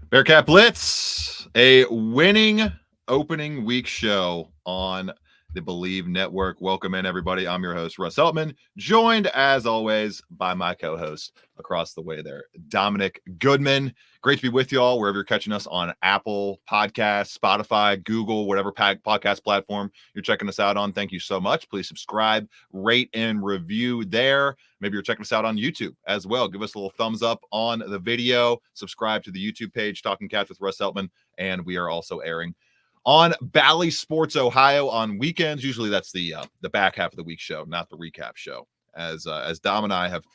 Bearcat Blitz, a winning opening week show on the Believe Network. Welcome in, everybody. I'm your host, Russ Heltman, joined as always by my co-host across the way there, Dominick Goodman. Great to be with you all wherever you're catching us on Apple Podcasts, Spotify, Google, whatever podcast platform you're checking us out on. Thank you so much. Please subscribe, rate, and review there. Maybe you're checking us out on YouTube as well. Give us a little thumbs up on the video. Subscribe to the YouTube page, Talking Cats with Russ Heltman. And we are also airing on Bally Sports Ohio on weekends. Usually that's the back half of the week show, not the recap show. As Dom and I have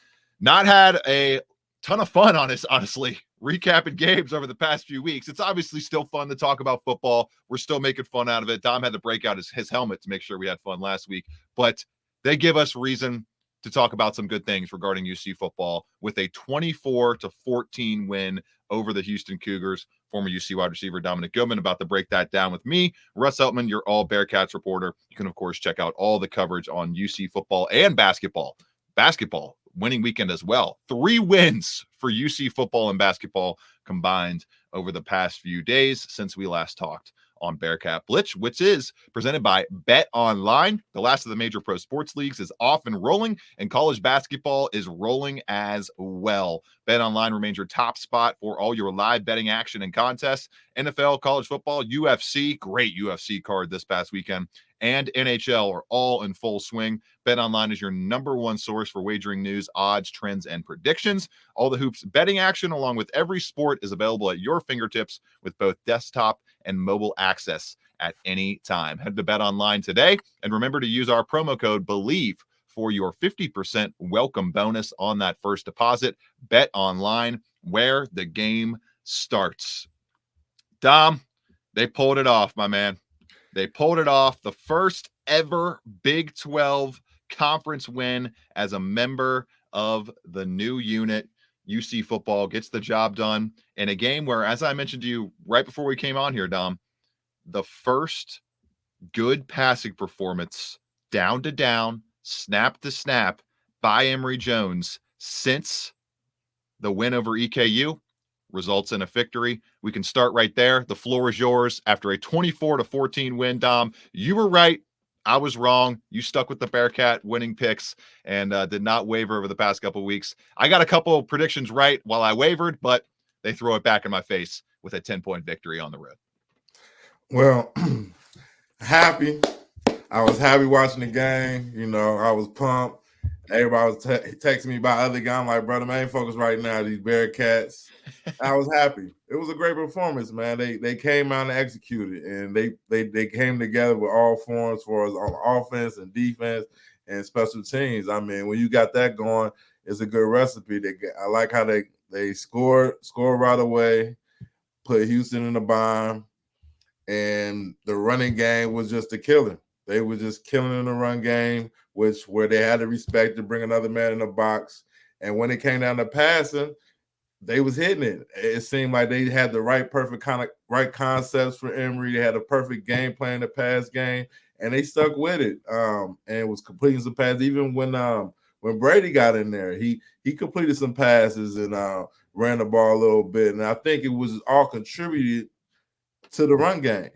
not had a ton of fun on this, honestly, recapping games over the past few weeks. It's obviously still fun to talk about football. We're still making fun out of it. Dom had to break out his helmet to make sure we had fun last week, but they give us reason to talk about some good things regarding UC football with a 24-14 win over the Houston Cougars. Former UC wide receiver Dominick Goodman about to break that down with me, Russ Heltman, your all Bearcats reporter. You can, of course, check out all the coverage on UC football and basketball. Basketball winning weekend as well. 3 wins for UC football and basketball combined over the past few days since we last talked on Bearcat Blitz, which is presented by Bet Online. The last of the major pro sports leagues is off and rolling, and college basketball is rolling as well. Bet Online remains your top spot for all your live betting action and contests. NFL, college football, UFC, great UFC card this past weekend, and NHL are all in full swing. Bet Online is your number one source for wagering news, odds, trends, and predictions. All the hoops betting action, along with every sport, is available at your fingertips with both desktop and mobile access at any time. Head to Bet Online today and remember to use our promo code BELIEVE for your 50% welcome bonus on that first deposit. Bet Online, where the game starts. Dom, they pulled it off, my man. They pulled it off. The first ever Big 12 conference win as a member of the new unit. UC football gets the job done in a game where, as I mentioned to you right before we came on here, Dom, the first good passing performance down to down, snap to snap by Emory Jones since the win over EKU results in a victory. We can start right there. The floor is yours after a 24-14 win, Dom. You were right. I was wrong. You stuck with the Bearcat winning picks and did not waver over the past couple of weeks. I got a couple of predictions right while I wavered, but they throw it back in my face with a 10-point victory on the road. Well, happy. I was happy watching the game. You know, I was pumped. Everybody was texting me about other guys. I'm like, brother, man, focus right now. These Bearcats. I was happy. It was a great performance, man. They came out and executed, and they came together with all forms for us on offense and defense and special teams. I mean, when you got that going, it's a good recipe. I like how they scored right away, put Houston in the bind, and the running game was just a killer. They were just killing in the run game, where they had to respect to bring another man in the box. And when it came down to passing, they was hitting it. It seemed like they had the right concepts for Emory. They had a perfect game plan, the pass game, and they stuck with it. And was completing some passes. Even when Brady got in there, he completed some passes and ran the ball a little bit. And I think it was all contributed to the run game.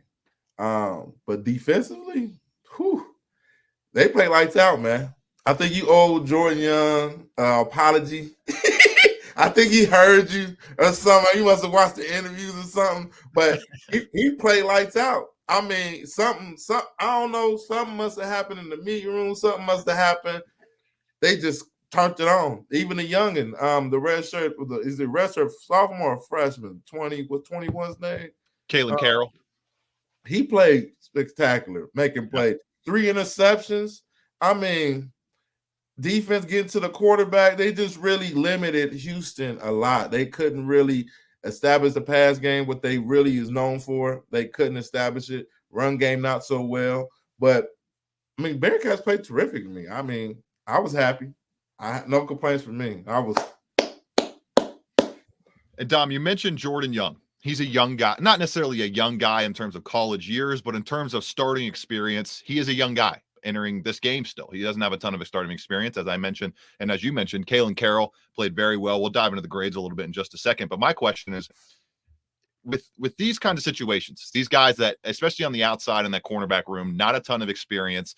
But defensively, they play lights out, man. I think you owe Jordan Young apology. I think he heard you or something. You must have watched the interviews or something. But he played lights out. I mean, something. I don't know. Something must have happened in the meeting room. Something must have happened. They just turned it on. Even the youngin, the red shirt. Is it red shirt sophomore or freshman? 21's name? Kalen Carroll. He played spectacular, making plays. 3 interceptions. I mean, defense getting to the quarterback. They just really limited Houston a lot. They couldn't really establish the pass game, what they really is known for. They couldn't establish it. Run game, not so well. But, I mean, Bearcats played terrific to me. I mean, I was happy. No complaints from me. And Dom, you mentioned Jordan Young. He's a young guy, not necessarily a young guy in terms of college years, but in terms of starting experience, he is a young guy entering this game still. He doesn't have a ton of starting experience, as I mentioned. And as you mentioned, Kalen Carroll played very well. We'll dive into the grades a little bit in just a second. But my question is, with these kind of situations, these guys that, especially on the outside in that cornerback room, not a ton of experience.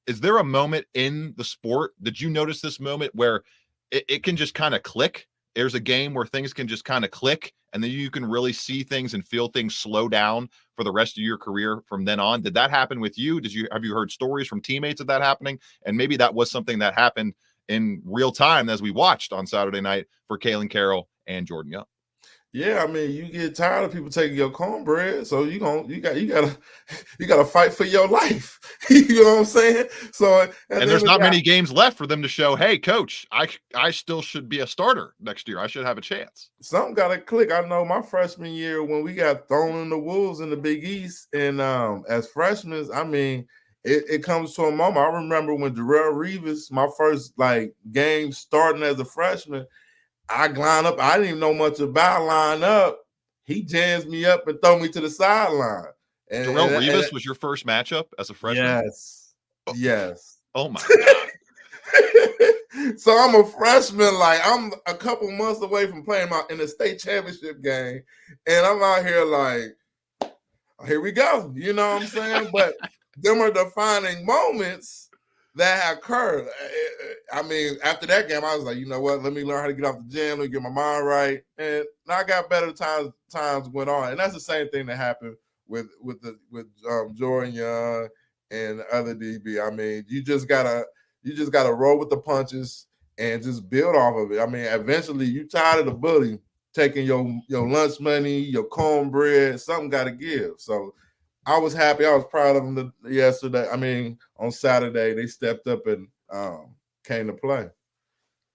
Is there a moment in the sport, did you notice this moment where it can just kind of click? There's a game where things can just kind of click, and then you can really see things and feel things slow down for the rest of your career from then on. Did that happen with you? Have you heard stories from teammates of that happening? And maybe that was something that happened in real time as we watched on Saturday night for Kalen Carroll and Jordan Young. Yeah, I mean, you get tired of people taking your cornbread, so you gotta fight for your life. You know what I'm saying? So, and there's not many games left for them to show, hey, coach, I still should be a starter next year. I should have a chance. Something gotta click. I know my freshman year when we got thrown in the wolves in the Big East, and as freshmen, I mean, it comes to a moment. I remember when Darrell Revis, my first game starting as a freshman. I line up. I didn't even know much about line up. He jams me up and throw me to the sideline. Darrell Revis was your first matchup as a freshman? Yes. Oh. Yes. Oh, my God. So I'm a freshman. I'm a couple months away from playing in the state championship game. And I'm out here here we go. You know what I'm saying? But them are defining moments that occurred. I mean, after that game, I was like, you know what? Let me learn how to get off the gym. Let me get my mind right. And I got better times went on. And that's the same thing that happened with Jordan Young and other DB. I mean, you just gotta roll with the punches and just build off of it. I mean, eventually you tired of the bully taking your lunch money, your cornbread. Something got to give. So I was happy. I was proud of them yesterday. I mean, on Saturday, they stepped up and came to play.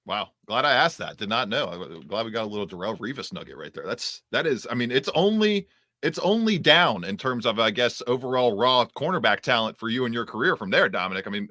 Wow. Glad I asked that. Did not know. I'm glad we got a little Darrell Revis nugget right there. That is, I mean, it's only down in terms of, I guess, overall raw cornerback talent for you and your career from there, Dominic. I mean,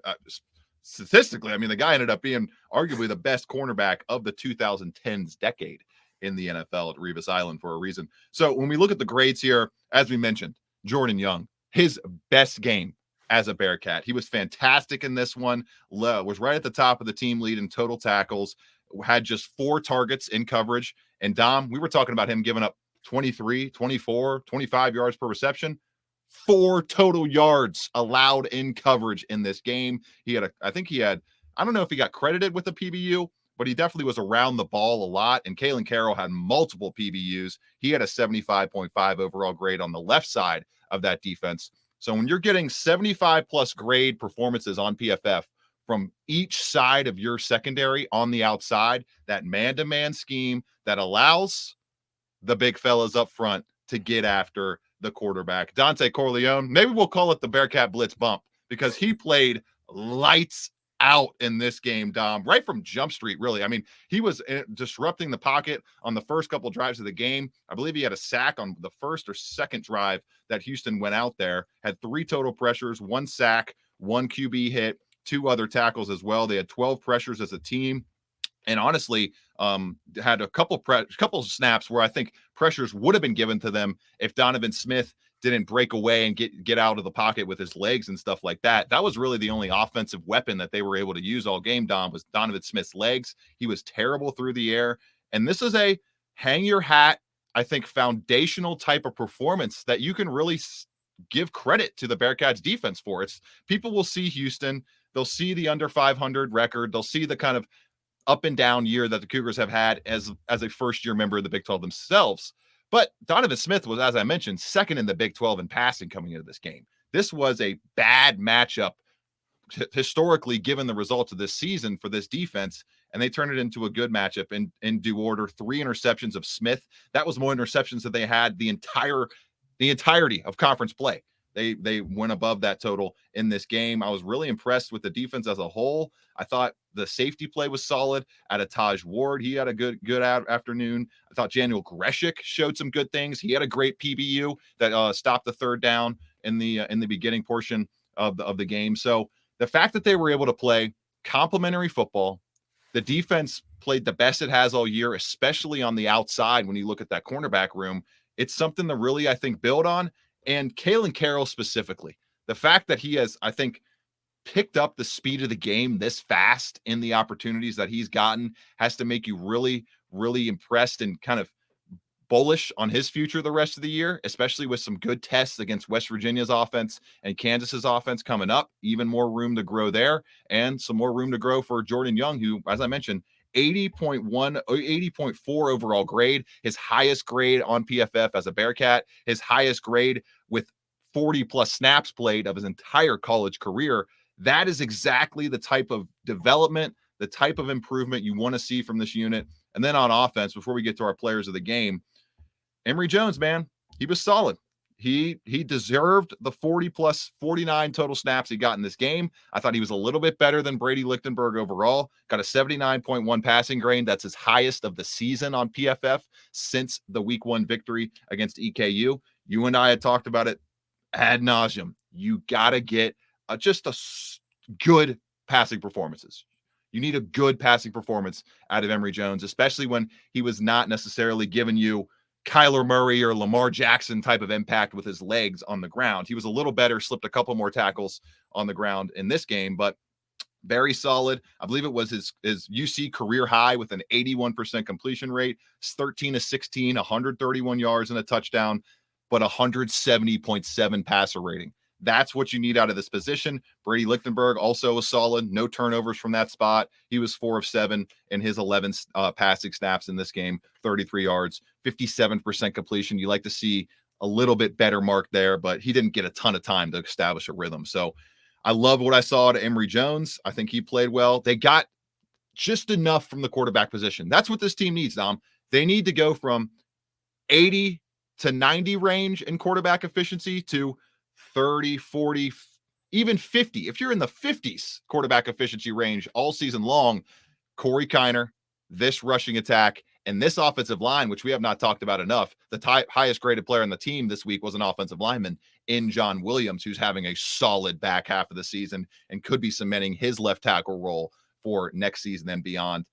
statistically, I mean, the guy ended up being arguably the best cornerback of the 2010s decade in the NFL at Revis Island for a reason. So when we look at the grades here, as we mentioned, Jordan Young, his best game as a Bearcat. He was fantastic in this one, was right at the top of the team lead in total tackles, had just 4 targets in coverage. And Dom, we were talking about him giving up 23, 24, 25 yards per reception. 4 total yards allowed in coverage in this game. I don't know if he got credited with the PBU, but he definitely was around the ball a lot. And Kalen Carroll had multiple PBUs. He had a 75.5 overall grade on the left side of that defense. So when you're getting 75 plus grade performances on PFF from each side of your secondary on the outside, that man-to-man scheme that allows the big fellas up front to get after the quarterback. Dante Corleone, maybe we'll call it the Bearcat Blitz bump because he played lights out in this game, Dom, right from Jump Street, really. I mean, he was disrupting the pocket on the first couple drives of the game. I believe he had a sack on the first or second drive that Houston went out there, had 3 total pressures, 1 sack, 1 QB hit, 2 other tackles as well. They had 12 pressures as a team. And honestly, had a couple snaps where I think pressures would have been given to them if Donovan Smith didn't break away and get out of the pocket with his legs and stuff like that. That was really the only offensive weapon that they were able to use all game, Dom, was Donovan Smith's legs. He was terrible through the air. And this is a hang your hat, I think, foundational type of performance that you can really give credit to the Bearcats defense for. It's people will see Houston, they'll see the under 500 record, they'll see the kind of up and down year that the Cougars have had as a first-year member of the Big 12 themselves. But Donovan Smith was, as I mentioned, second in the Big 12 in passing coming into this game. This was a bad matchup historically, given the results of this season for this defense, and they turned it into a good matchup in due order. 3 interceptions of Smith. That was more interceptions than they had the entirety of conference play. They went above that total in this game. I was really impressed with the defense as a whole. I thought the safety play was solid. Taj Ward, he had a good afternoon. I thought Januel Greshik showed some good things. He had a great PBU that stopped the third down in the beginning portion of the game. So the fact that they were able to play complementary football, the defense played the best it has all year, especially on the outside. When you look at that cornerback room, it's something to really, I think, build on. And Kalen Carroll specifically, the fact that he has, I think, picked up the speed of the game this fast in the opportunities that he's gotten has to make you really, really impressed and kind of bullish on his future the rest of the year, especially with some good tests against West Virginia's offense and Kansas's offense coming up. Even more room to grow there, and some more room to grow for Jordan Young, who, as I mentioned, 80.4 overall grade, his highest grade on PFF as a Bearcat, his highest grade with 40 plus snaps played of his entire college career. That is exactly the type of development, the type of improvement you want to see from this unit. And then on offense, before we get to our players of the game, Emory Jones, man, he was solid. He deserved the 40 plus 49 total snaps he got in this game. I thought he was a little bit better than Brady Lichtenberg overall. Got a 79.1 passing grade. That's his highest of the season on PFF since the week 1 victory against EKU. You and I had talked about it ad nauseum. You got to get just a good passing performances. You need a good passing performance out of Emory Jones, especially when he was not necessarily giving you Kyler Murray or Lamar Jackson type of impact with his legs on the ground. He was a little better, slipped a couple more tackles on the ground in this game, but very solid. I believe it was his UC career high with an 81% completion rate, 13 to 16, 131 yards and a touchdown, but 170.7 passer rating. That's what you need out of this position. Brady Lichtenberg also was solid. No turnovers from that spot. He was 4 of 7 in his 11 passing snaps in this game, 33 yards, 57% completion. You like to see a little bit better mark there, but he didn't get a ton of time to establish a rhythm. So I love what I saw to Emory Jones. I think he played well. They got just enough from the quarterback position. That's what this team needs, Dom. They need to go from 80 to 90 range in quarterback efficiency to 30, 40, even 50. If you're in the 50s quarterback efficiency range all season long, Corey Kiner, this rushing attack, and this offensive line, which we have not talked about enough, the highest graded player on the team this week was an offensive lineman in John Williams, who's having a solid back half of the season and could be cementing his left tackle role for next season and beyond.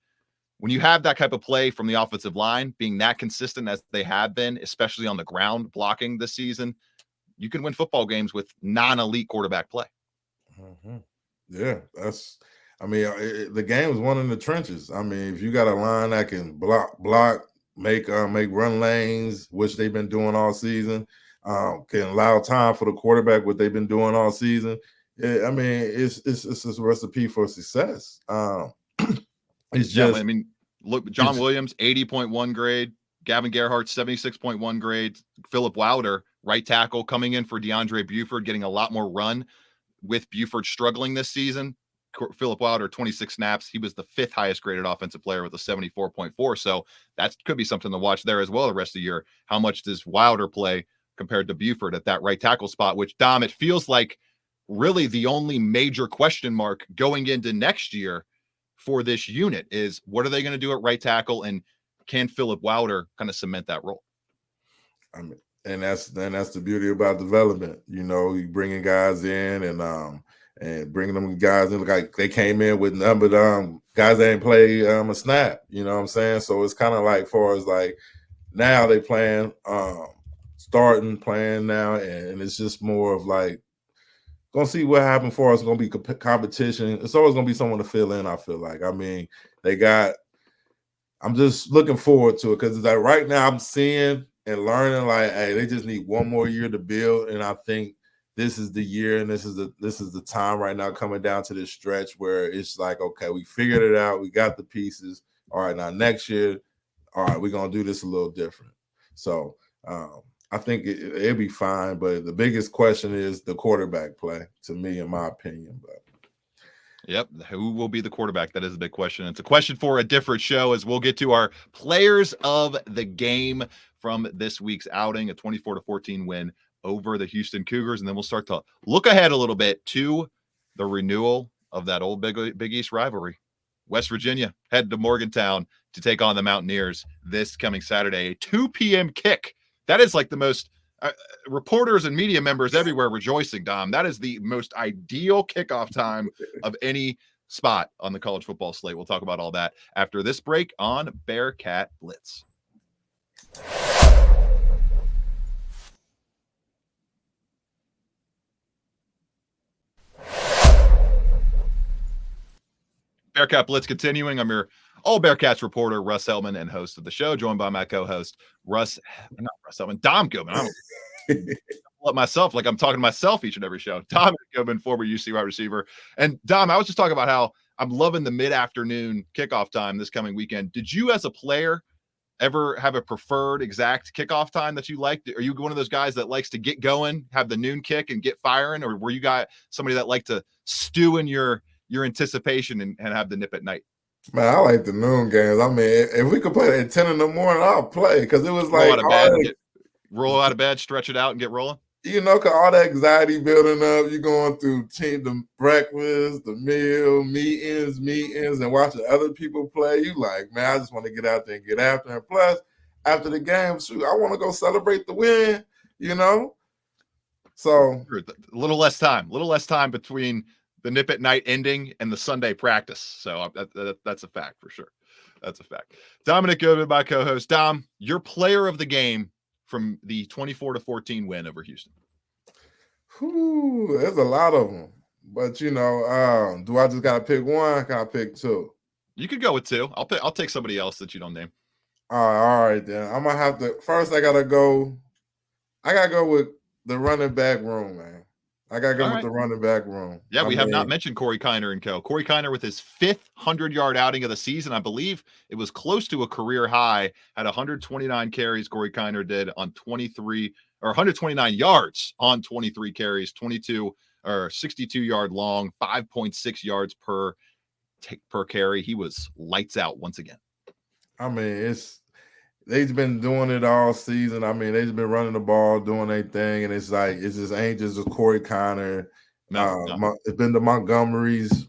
When you have that type of play from the offensive line, being that consistent as they have been, especially on the ground blocking this season, you can win football games with non-elite quarterback play. Mm-hmm. Yeah, the game is won in the trenches. I mean, if you got a line that can block, make run lanes, which they've been doing all season, can allow time for the quarterback, what they've been doing all season. Yeah, I mean, it's a recipe for success. It's just, I mean, look, John Williams, 80.1 grade, Gavin Gerhardt, 76.1 grade, Philip Wilder, right tackle, coming in for DeAndre Buford, getting a lot more run with Buford struggling this season. Philip Wilder, 26 snaps. He was the 5th highest graded offensive player with a 74.4. So that could be something to watch there as well the rest of the year. How much does Wilder play compared to Buford at that right tackle spot, which, Dom, it feels like really the only major question mark going into next year for this unit is what are they going to do at right tackle, and can Philip Wilder kind of cement that role? I mean, and that's the beauty about development. You know, you bringing guys in and bringing them guys in like they came in with numbered guys that ain't play a snap. You know what I'm saying? So it's kind of like far as like now they playing starting playing now, and it's just more of like gonna see what happens for us. It's gonna be competition. It's always gonna be someone to fill in. I feel like. I mean, I'm just looking forward to it because like right now I'm seeing and learning like, hey, they just need one more year to build, and I think this is the year, and this is the time right now coming down to this stretch where it's like, okay, we figured it out, we got the pieces. All right, now next year, all right, we're gonna do this a little different. So I think it'll be fine, but the biggest question is the quarterback play, to me, in my opinion. But yep, who will be the quarterback? That is a big question. It's a question for a different show, as we'll get to our players of the game from this week's outing, a 24-14 win over the Houston Cougars, and then we'll start to look ahead a little bit to the renewal of that old Big East rivalry. West Virginia headed to Morgantown to take on the Mountaineers this coming Saturday, a 2 p.m. kick. That is like the most reporters and media members everywhere rejoicing, Dom. That is the most ideal kickoff time of any spot on the college football slate. We'll talk about all that after this break on Bearcat Blitz. Bearcat Blitz continuing. I'm your all Bearcats reporter, Russ Heltman, and host of the show, joined by my co-host, not Russ Heltman, Dom Gilman. I'm let myself like I'm talking to myself each and every show. Dominick Gilman, former UC wide receiver. And Dom, I was just talking about how I'm loving the mid-afternoon kickoff time this coming weekend. Did you as a player ever have a preferred exact kickoff time that you liked? Are you one of those guys that likes to get going, have the noon kick and get firing? Or were you somebody that liked to stew in your anticipation and have the nip at night? Man, I like the noon games. I mean, if we could play at 10 in the morning, I'll play because it was roll out of bed, stretch it out, and get rolling. Because all that anxiety building up, you're going through the breakfast, the meal, meetings, and watching other people play. You like, man, I just want to get out there and get after. And plus, after the game, shoot, I want to go celebrate the win. So a little less time between the nip at night ending and the Sunday practice. So that's a fact for sure. That's a fact. Dominick Gilman, my co-host. Dom, your player of the game from the 24-14 win over Houston. There's a lot of them. But, do I just got to pick one? Can I pick two? You could go with two. I'll take somebody else that you don't name. All right, then. I'm going to have to – first I got to go with the running back room, man. I got to go with the running back room. Yeah, we have not mentioned Corey Kiner and co. Corey Kiner with his 5th 100-yard outing of the season. I believe it was close to a career high. Had 129 carries Corey Kiner did on 129 yards on 23 carries, 62-yard long, 5.6 yards per carry. He was lights out once again. I mean, they've been doing it all season. I mean, they've been running the ball, doing their thing, and it's just ain't just a Corey Kiner. No. It's been the Montgomerys.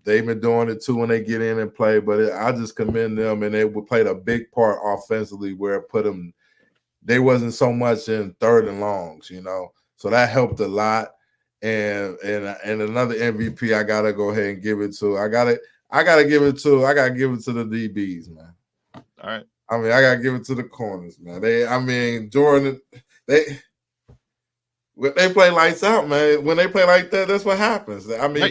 They've been doing it too when they get in and play, but I just commend them, and they played a big part offensively where it put them. They wasn't so much in third and longs, so that helped a lot. And another MVP, I gotta go ahead and give it to. I gotta give it to the DBs, man. All right. I mean, I gotta give it to the corners, man. Jordan, they play lights out, man. When they play like that, that's what happens. I mean,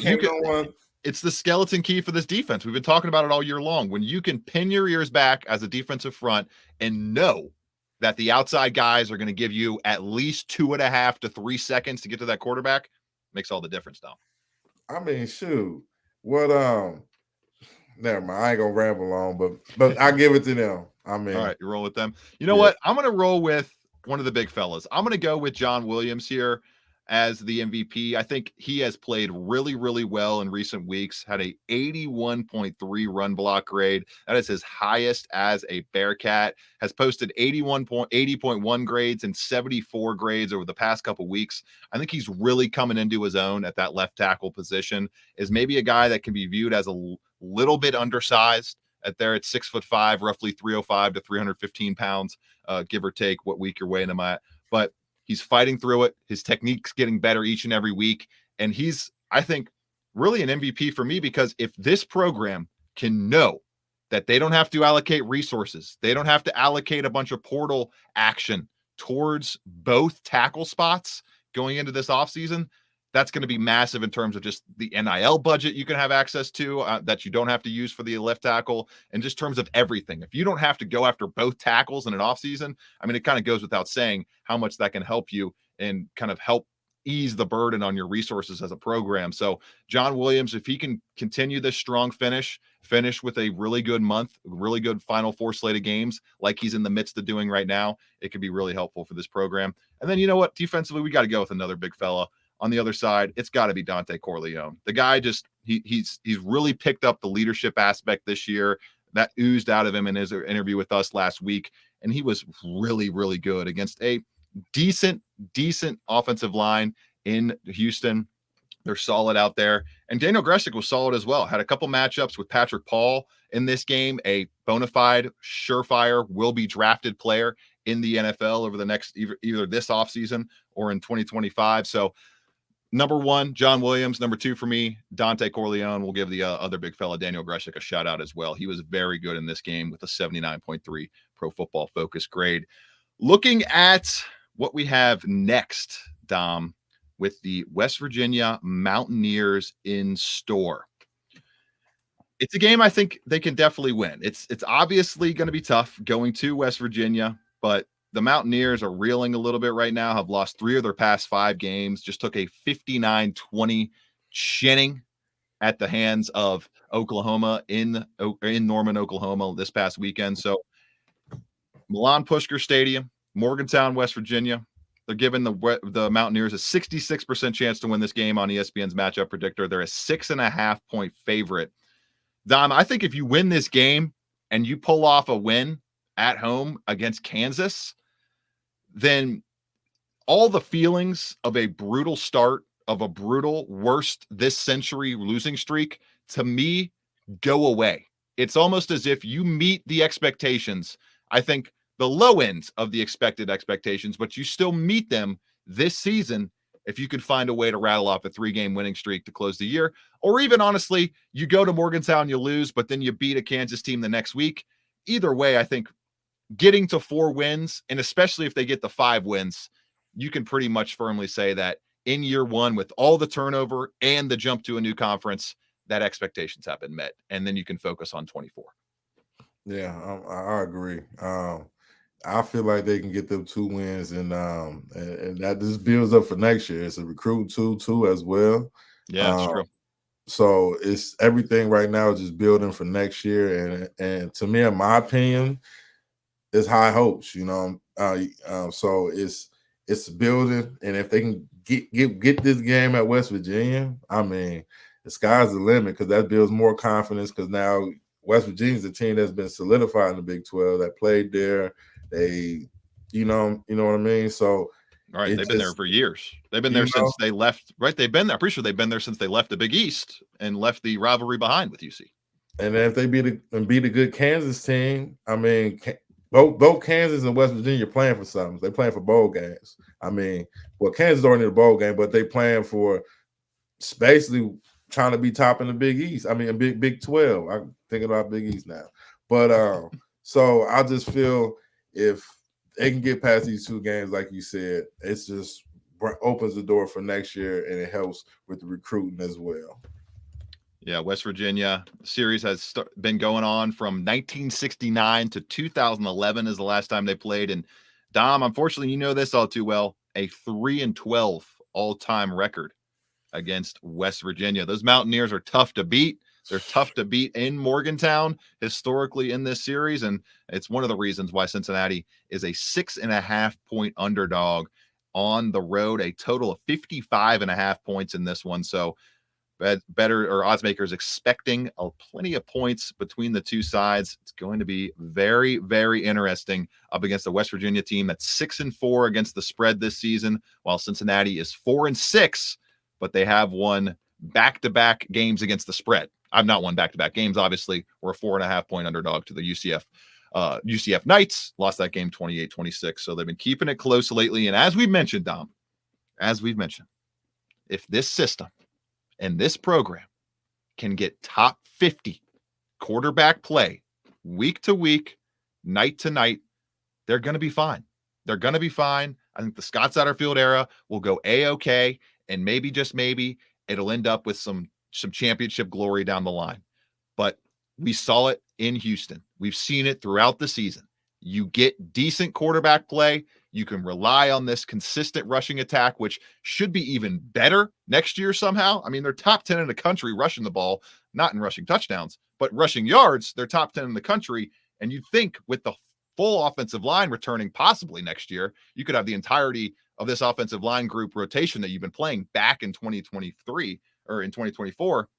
it's the skeleton key for this defense. We've been talking about it all year long. When you can pin your ears back as a defensive front and know that the outside guys are going to give you at least 2.5 to 3 seconds to get to that quarterback, makes all the difference, Dom. I mean, shoot. What never mind. I ain't gonna ramble on, but I give it to them. I mean, all right, you roll with them. You know what? I'm gonna roll with one of the big fellas. I'm gonna go with John Williams here as the MVP. I think he has played really, really well in recent weeks. Had a 81.3 run block grade. That is his highest as a Bearcat. Has posted 80.1 grades and 74 grades over the past couple weeks. I think he's really coming into his own at that left tackle position. Is maybe a guy that can be viewed as a little bit undersized at 6'5", roughly 305 to 315 pounds, give or take what week you're weighing him at. But he's fighting through it. His technique's getting better each and every week. And he's, I think, really an MVP for me, because if this program can know that they don't have to allocate resources, they don't have to allocate a bunch of portal action towards both tackle spots going into this offseason, that's going to be massive in terms of just the NIL budget you can have access to that you don't have to use for the left tackle, and just terms of everything. If you don't have to go after both tackles in an offseason, I mean, it kind of goes without saying how much that can help you and kind of help ease the burden on your resources as a program. So John Williams, if he can continue this strong finish with a really good month, really good Final Four slate of games like he's in the midst of doing right now, it could be really helpful for this program. And then, you know what, defensively, we got to go with another big fella. On the other side, it's got to be Dante Corleone. The guy just he's really picked up the leadership aspect this year. That oozed out of him in his interview with us last week, and he was really, really good against a decent offensive line in Houston. They're solid out there, and Daniel Gressick was solid as well. Had a couple matchups with Patrick Paul in this game, a bona fide, surefire, will be drafted player in the NFL over the next either this offseason or in 2025. So number one, John Williams. Number two for me, Dante Corleone. We'll give the other big fella, Daniel Gressick, a shout out as well. He was very good in this game with a 79.3 Pro Football Focus grade. Looking at what we have next, Dom, with the West Virginia Mountaineers in store. It's a game I think they can definitely win. It's obviously going to be tough going to West Virginia, but the Mountaineers are reeling a little bit right now, have lost 3 of their past 5 games, just took a 59-20 shinning at the hands of Oklahoma in Norman, Oklahoma this past weekend. So Milan Pushker Stadium, Morgantown, West Virginia. They're giving the Mountaineers a 66% chance to win this game on ESPN's matchup predictor. They're a 6.5-point favorite. Dom, I think if you win this game and you pull off a win at home against Kansas, then all the feelings of a brutal start, of a brutal worst this century losing streak, to me, go away. It's almost as if you meet the expectations. I think the low ends of the expected expectations, but you still meet them this season if you could find a way to rattle off a 3-game winning streak to close the year. Or even honestly, you go to Morgantown, you lose, but then you beat a Kansas team the next week. Either way, I think getting to 4 wins, and especially if they get the 5 wins, you can pretty much firmly say that in year 1, with all the turnover and the jump to a new conference, that expectations have been met. And then you can focus on 24. Yeah, I agree. I feel like they can get them 2 wins, and that just builds up for next year. It's a recruit too as well. Yeah, it's true. So it's everything right now is just building for next year, and to me, in my opinion, it's high hopes. So it's building, and if they can get this game at West Virginia, I mean, the sky's the limit, because that builds more confidence. Because now West Virginia's a team that's been solidified in the Big 12, that played there. They, you know what I mean? So, all right, they've been there for years. They've been there since they left. Right, they've been there. I'm pretty sure they've been there since they left the Big East and left the rivalry behind with UC. And then if they beat a good Kansas team, I mean, both Kansas and West Virginia are playing for something. They're playing for bowl games. I mean, well, Kansas already in the bowl game, but they playing for basically trying to be top in the Big East. I mean, a Big 12. I'm thinking about Big East now. But so I just feel if they can get past these 2 games, like you said, it's just opens the door for next year, and it helps with the recruiting as well. Yeah, West Virginia series has been going on from 1969 to 2011 is the last time they played. And Dom, unfortunately, you know this all too well, a 3-12 all-time record against West Virginia. Those Mountaineers are tough to beat. They're tough to beat in Morgantown historically in this series. And it's one of the reasons why Cincinnati is a 6.5-point underdog on the road, a total of 55.5 points in this one. So better, or odds makers expecting plenty of points between the 2 sides. It's going to be very, very interesting up against the West Virginia team that's 6-4 against the spread this season, while Cincinnati is 4-6, but they have won back-to-back games against the spread. I've not won back-to-back games, obviously. We're a 4.5-point underdog to the UCF Knights. Lost that game 28-26, so they've been keeping it close lately. And as we've mentioned, Dom, if this system and this program can get top 50 quarterback play week to week, night to night, they're going to be fine. They're going to be fine. I think the Scott Satterfield era will go A-OK, and maybe, just maybe, it'll end up with some championship glory down the line. But we saw it in Houston. We've seen it throughout the season. You get decent quarterback play. You can rely on this consistent rushing attack, which should be even better next year somehow. I mean, they're top 10 in the country rushing the ball, not in rushing touchdowns, but rushing yards. They're top 10 in the country. And you'd think with the full offensive line returning possibly next year, you could have the entirety of this offensive line group rotation that you've been playing back in 2023 or in 2024.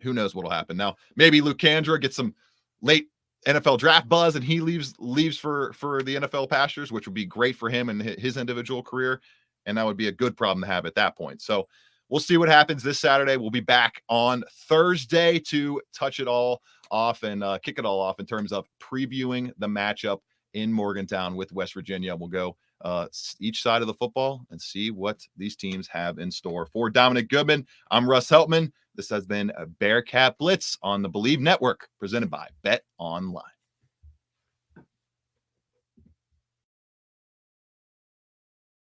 Who knows what'll happen. Now, maybe Luke Kandra gets some late NFL draft buzz and he leaves for the NFL pastures, which would be great for him and his individual career. And that would be a good problem to have at that point. So we'll see what happens this Saturday. We'll be back on Thursday to touch it all off and kick it all off in terms of previewing the matchup in Morgantown with West Virginia. We'll go each side of the football and see what these teams have in store. For Dominic Goodman, I'm Russ Heltman. This has been a Bearcat Blitz on the Believe Network, presented by Bet Online.